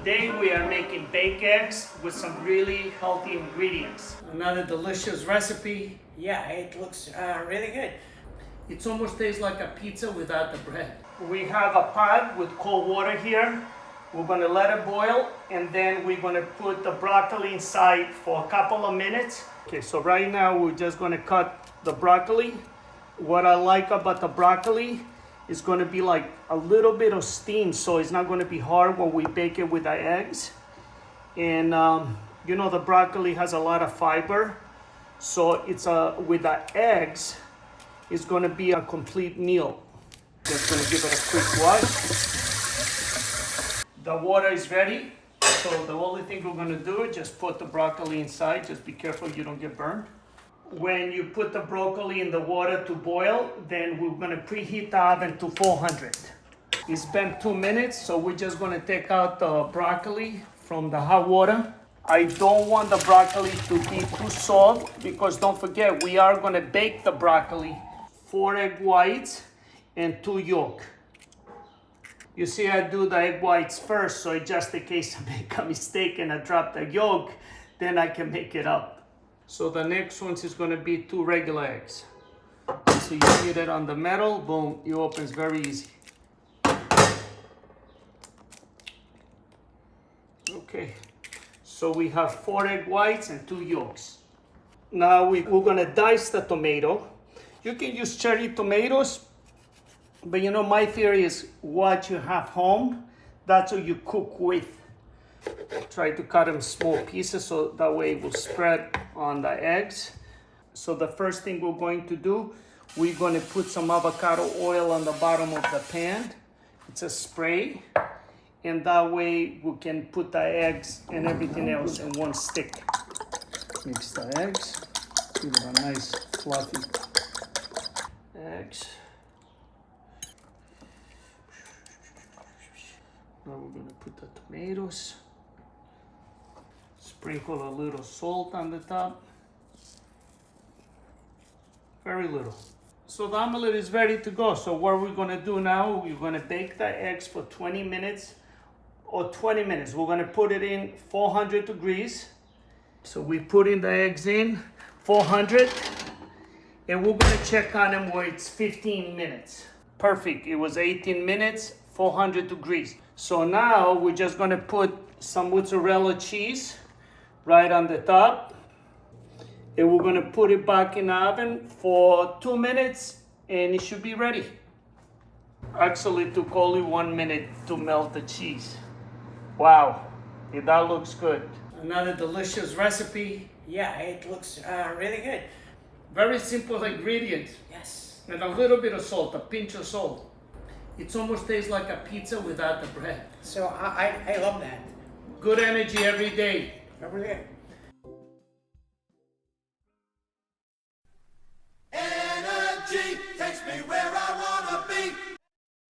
Today we are making baked eggs with some really healthy ingredients. Another delicious recipe. Yeah, it looks really good. It almost tastes like a pizza without the bread. We have a pot with cold water here. We're gonna let it boil, and then we're gonna put the broccoli inside for a couple of minutes. Okay, so right now we're just gonna cut the broccoli. What I like about the broccoli is gonna be like a little bit of steam, so it's not gonna be hard when we bake it with the eggs. And you know, the broccoli has a lot of fiber, so it's with the eggs, it's gonna be a complete meal. Just gonna give it a quick wash. The water is ready, so the only thing we're gonna do is just put the broccoli inside. Just be careful you don't get burned. When you put the broccoli in the water to boil, then we're gonna preheat the oven to 400. It's been 2 minutes, so we're just gonna take out the broccoli from the hot water. I don't want the broccoli to be too soft, because don't forget, we are gonna bake the broccoli. 4 egg whites and 2 yolk. You see, I do the egg whites first, so just in case I make a mistake and I drop the yolk, then I can make it up. So the next one is gonna be 2 regular eggs. So you hit it on the metal, boom, it opens very easy. Okay, so we have 4 egg whites and 2 yolks. Now we're gonna dice the tomato. You can use cherry tomatoes, but you know, my theory is what you have home, that's what you cook with. Try to cut them small pieces so that way it will spread on the eggs. So the first thing we're going to do, we're going to put some avocado oil on the bottom of the pan. It's a spray, and that way we can put the eggs and everything else in one stick. Mix the eggs, give it a nice fluffy eggs. Now we're going to put the tomatoes. Sprinkle a little salt on the top. Very little. So the omelet is ready to go. So what we're gonna do now, we're gonna bake the eggs for 20 minutes or 20 minutes. We're gonna put it in 400 degrees. So we put in the eggs in 400, and we're gonna check on them where it's 15 minutes. Perfect, it was 18 minutes, 400 degrees. So now we're just gonna put some mozzarella cheese right on the top, and we're gonna put it back in the oven for 2 minutes, and it should be ready. Actually, it took only 1 minute to melt the cheese. Wow, that looks good. Another delicious recipe. Yeah, it looks really good. Very simple ingredients. Yes. And a little bit of salt, a pinch of salt. It almost tastes like a pizza without the bread. So I love that. Good energy every day. Every day.